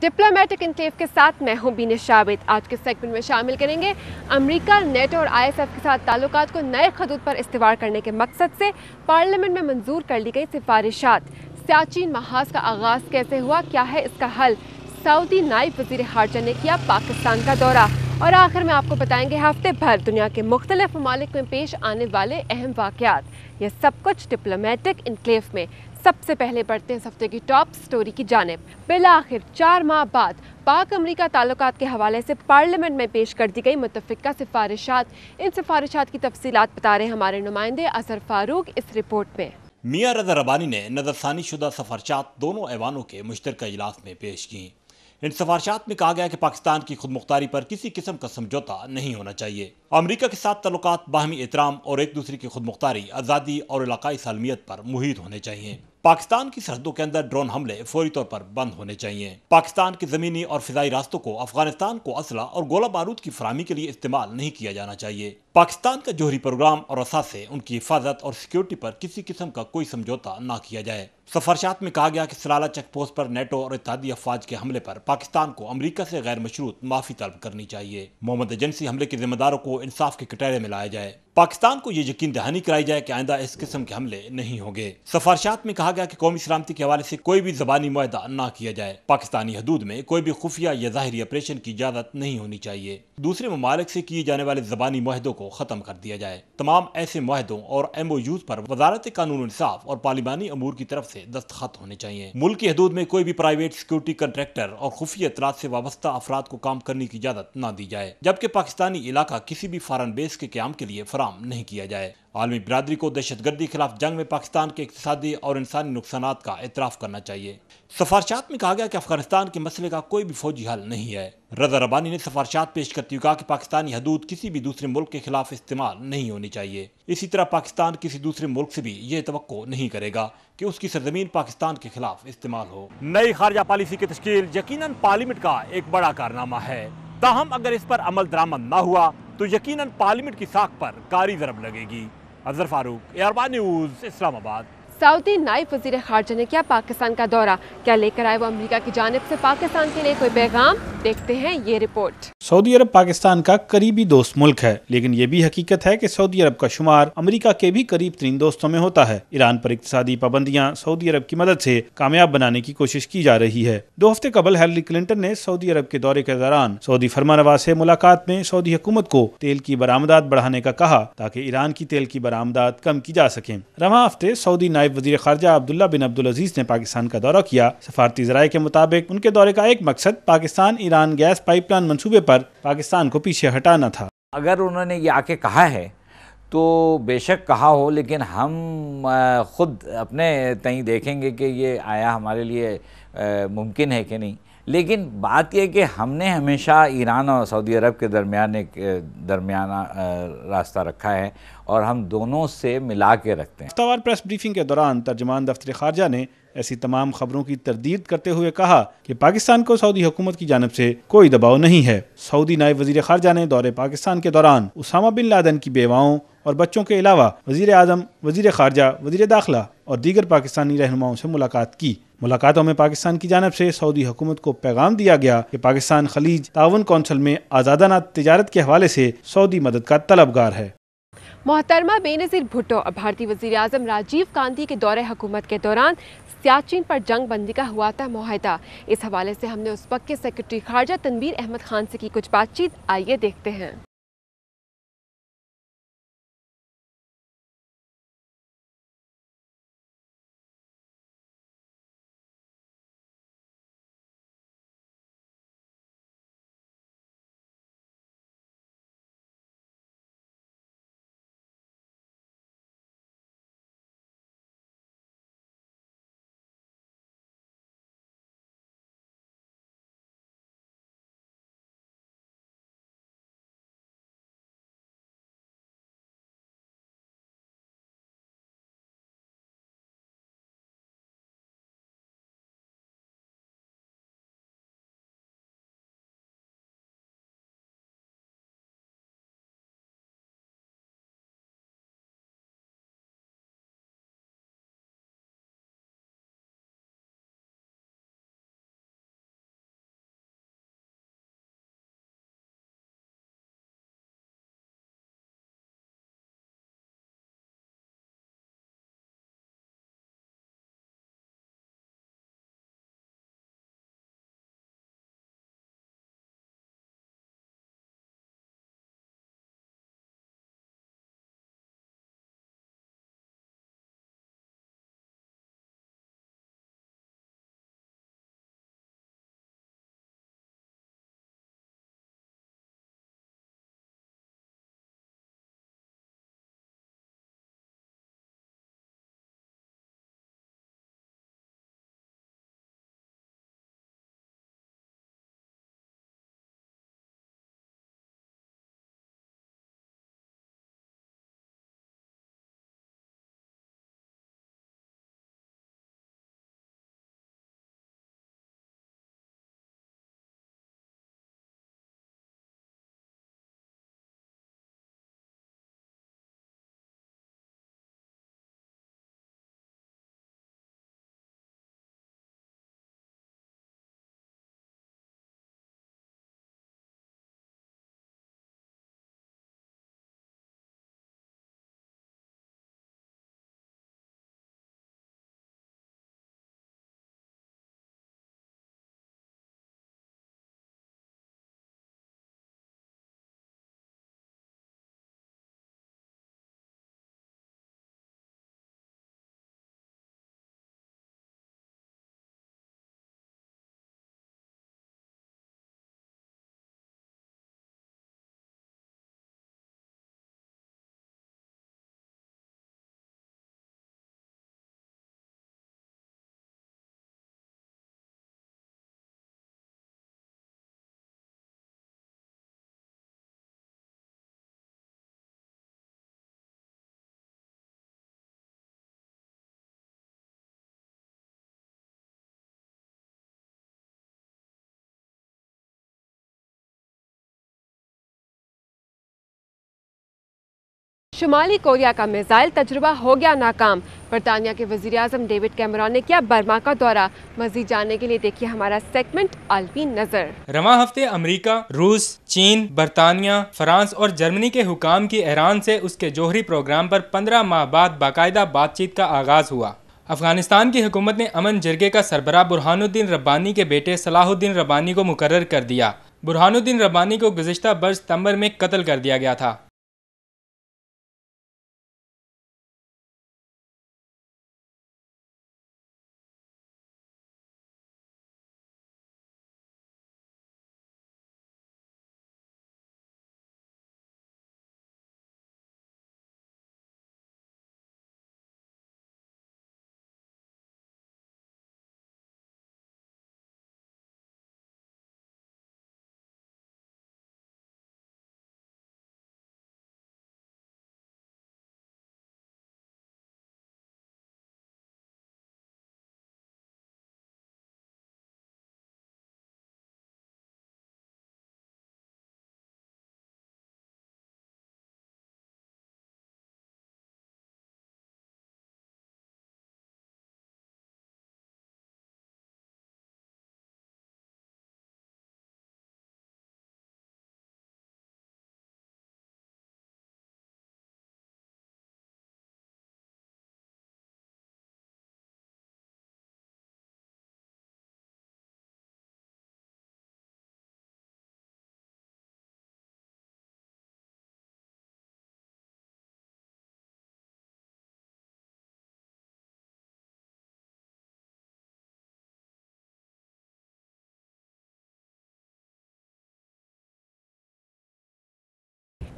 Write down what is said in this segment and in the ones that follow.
Diplomatic enclave के साथ मैं हूं बीने शाबित। आज के सेगमेंट में शामिल करेंगे अमेरिका, नेटो और आईएसएफ के साथ ताल्लुकात को नए खतूत पर इस्तेमाल करने के मकसद से पार्लियामेंट में मंजूर कर ली गई सिफारिशात। सियाचिन महाज का आगाज़ कैसे हुआ, क्या है इसका हल, सऊदी नायब वज़ीर ख़ारजा ने किया पाकिस्तान का दौरा, और आखिर में आपको बताएंगे हफ्ते भर दुनिया के मुख्तलिफ ममालिक में पेश आने वाले अहम वाक़यात। यह सब कुछ डिप्लोमेटिक इनक्लेव में। सबसे पहले बढ़ते हैं इस हफ्ते की टॉप स्टोरी की जानिब। बिलाखिर 4 माह बाद पाक अमरीका ताल्लुकात के हवाले से पार्लियामेंट में पेश कर दी गई मुतफ़िक़ा सिफारिशात। इन सिफारिशात की तफसीलात बता रहे हैं हमारे नुमाइंदे अजहर फारूक इस रिपोर्ट में। मियां रज़ा रब्बानी ने नज़रसानी शुदा सिफारिशात दोनों ऐवानों के मुश्तरका इजलास में पेश की। इन सिफारिशात में कहा गया कि पाकिस्तान की खुद मुख्तारी पर किसी किस्म का समझौता नहीं होना चाहिए। अमरीका के साथ ताल्लुकात बाहमी एहतराम और एक दूसरे की खुद मुख्तारी, आज़ादी और इलाकाई सालमियत पर मुहित होने चाहिए। पाकिस्तान की सरहदों के अंदर ड्रोन हमले फौरी तौर पर बंद होने चाहिए। पाकिस्तान के ज़मीनी और फ़िज़ाई रास्तों को अफगानिस्तान को असला और गोला बारूद की फराहमी के लिए इस्तेमाल नहीं किया जाना चाहिए। पाकिस्तान का जोहरी प्रोग्राम और असासे उनकी हिफाजत और सिक्योरिटी पर किसी किस्म का कोई समझौता ना किया जाए। सिफारिशात में कहा गया कि सलाला चेक पोस्ट पर नेटो और इत्तेहादी अफवाज के हमले पर पाकिस्तान को अमरीका से गैर मशरूत माफी तलब करनी चाहिए। मोहम्मद एजेंसी हमले के जिम्मेदारों को इंसाफ के कटहरे में लाया जाए। पाकिस्तान को ये यकीन दहानी कराई जाए कि आइंदा इस किस्म के हमले नहीं होंगे। सिफारिशात में कहा गया कि कौमी सलामती के हवाले से कोई भी ज़बानी मुआहदा ना किया जाए। पाकिस्तानी हदूद में कोई भी खुफिया या ज़ाहिरी ऑपरेशन की इजाज़त नहीं होनी चाहिए। दूसरे ममालिक से किए जाने वाले ज़बानी मुआहदों को ख़त्म कर दिया जाए। तमाम ऐसे मुआहदों और MOUs पर वजारत कानून इंसाफ और पार्लिमानी अमूर की तरफ से दस्तखत होने चाहिए। मुल्क की हदूद में कोई भी प्राइवेट सिक्योरिटी कंट्रैक्टर और खुफिया इत्तलात से वाबस्ता अफराद को काम करने की इजाज़त न दी जाए, जबकि पाकिस्तानी इलाका किसी भी फॉरेन बेस के क़याम के लिए फराम नहीं किया जाए। आलमी बिरादरी को दहशतगर्दी के खिलाफ जंग में पाकिस्तान के इक़्तिसादी और इंसानी नुकसानात का एतराफ़ करना चाहिए। सिफारिशात में कहा गया कि अफगानिस्तान के मसले का कोई भी फौजी हल नहीं है। रज़ा रब्बानी ने सिफारिशात पेश करते हुए कहा कि पाकिस्तानी हदूद किसी भी दूसरे मुल्क के खिलाफ इस्तेमाल नहीं होनी चाहिए। इसी तरह पाकिस्तान किसी दूसरे मुल्क से भी यह तवक्को नहीं करेगा कि उसकी सरजमीन पाकिस्तान के खिलाफ इस्तेमाल हो। नई खारजा पॉलिसी की तश्कील यकीनन पार्लियामेंट का एक बड़ा कारनामा है। ताहम अगर इस पर अमल दरामद न हुआ तो यकीनन पार्लियामेंट की साख पर कारी ज़रब लगेगी। Azhar Farooq, AR news, Islamabad. Saudi नायब वज़ीर ख़ारजा ने किया पाकिस्तान का दौरा। क्या लेकर आए वो अमेरिका की जानिब से पाकिस्तान के लिए कोई पैगाम? देखते हैं ये रिपोर्ट। सऊदी अरब पाकिस्तान का करीबी दोस्त मुल्क है, लेकिन ये भी हकीकत है कि सऊदी अरब का शुमार अमेरिका के भी करीब तरीन दोस्तों में होता है। ईरान पर इक़्तिसादी पाबंदियां सऊदी अरब की मदद से कामयाब बनाने की कोशिश की जा रही है। 2 हफ्ते कबल हिलरी क्लिंटन ने सऊदी अरब के दौरे के दौरान सऊदी फरमानरवा से मुलाकात में सऊदी हुकूमत को तेल की बरामदात बढ़ाने का कहा ताकि ईरान की तेल की बरामदात कम की जा सके। रवां हफ्ते सऊदी नायब वज़ीर ख़ारजा अब्दुल्ला बिन अब्दुल अजीज ने पाकिस्तान का दौरा किया। सफारती ज़राए के मुताबिक उनके दौरे का एक मकसद पाकिस्तान ईरान गैस पाइपलाइन मंसूबे पर पाकिस्तान को पीछे हटाना था। अगर उन्होंने ये आके कहा है तो बेशक कहा हो, लेकिन हम खुद अपने तई देखेंगे कि ये आया हमारे लिए मुमकिन है कि नहीं। लेकिन बात यह कि हमने हमेशा ईरान और सऊदी अरब के दरमियान एक दरमियाना रास्ता रखा है और हम दोनों से मिला के रखते हैं। हफ्तावार प्रेस ब्रीफिंग के दौरान तर्जमान दफ्तर ख़ारजा ने ऐसी तमाम खबरों की तरदीद करते हुए कहा कि पाकिस्तान को सऊदी हुकूमत की जानिब से कोई दबाव नहीं है। सऊदी नायब वज़ीर ख़ारजा ने दौरे पाकिस्तान के दौरान उसामा बिन लादेन की बेवाओं और बच्चों के अलावा वज़ीर आज़म, वज़ीर ख़ारजा, वज़ीर दाखिला और दीगर पाकिस्तानी रहनुमाओं से मुलाकात की। मुलाकातों में पाकिस्तान की जानिब से सऊदी हुकूमत को पैगाम दिया गया कि पाकिस्तान खलीज ताउन कौंसिल में आज़ादाना तिजारत के हवाले से सऊदी मदद का तलबगार है। मोहतरमा बेनज़ीर भुट्टो और भारतीय वज़ीर आज़म राजीव गांधी के दौरे हुकूमत के दौरान सियाचिन पर जंग बंदी का हुआ था मुआहदा। इस हवाले से हमने उस वक्त के सेक्रेटरी ख़ारजा तनवीर अहमद खान से की कुछ बातचीत, आइए देखते हैं। شمالی کوریا کا میزائل تجربہ ہو گیا ناکام، برطانیہ کے وزیر اعظم ڈیوڈ کیمرون نے کیا برما کا دورہ۔ مزید جاننے کے لیے دیکھیے ہمارا سیگمنٹ عالمی نظر۔ رواں ہفتے امریکہ، روس، چین، برطانیہ، فرانس اور جرمنی کے حکام کی ایران سے اس کے جوہری پروگرام پر 15 ماہ بعد باقاعدہ بات چیت کا آغاز ہوا۔ افغانستان کی حکومت نے امن جرگے کا سربراہ برہان الدین ربانی کے بیٹے صلاح الدین ربانی کو مقرر کر دیا۔ برہان الدین ربانی کو گزشتہ برس ستمبر میں قتل کر دیا گیا تھا۔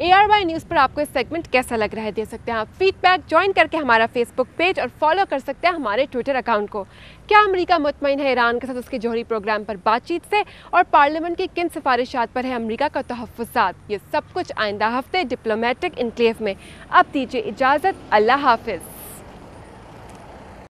ARY نیوز پر آپ کو اس سیگمنٹ کیسا لگ رہا ہے؟ دے سکتے ہیں آپ فیڈ بیک، جوائن کر کے ہمارا فیس بک پیج اور فالو کر سکتے ہیں ہمارے ٹویٹر اکاؤنٹ کو۔ کیا امریکہ مطمئن ہے ایران کے ساتھ اس کے جوہری پروگرام پر بات چیت سے؟ اور پارلیمنٹ کی کن سفارشات پر ہے امریکہ کا تحفظات؟ یہ سب کچھ آئندہ ہفتے ڈپلومیٹک انکلیو میں۔ اب دیجیے اجازت، اللہ حافظ۔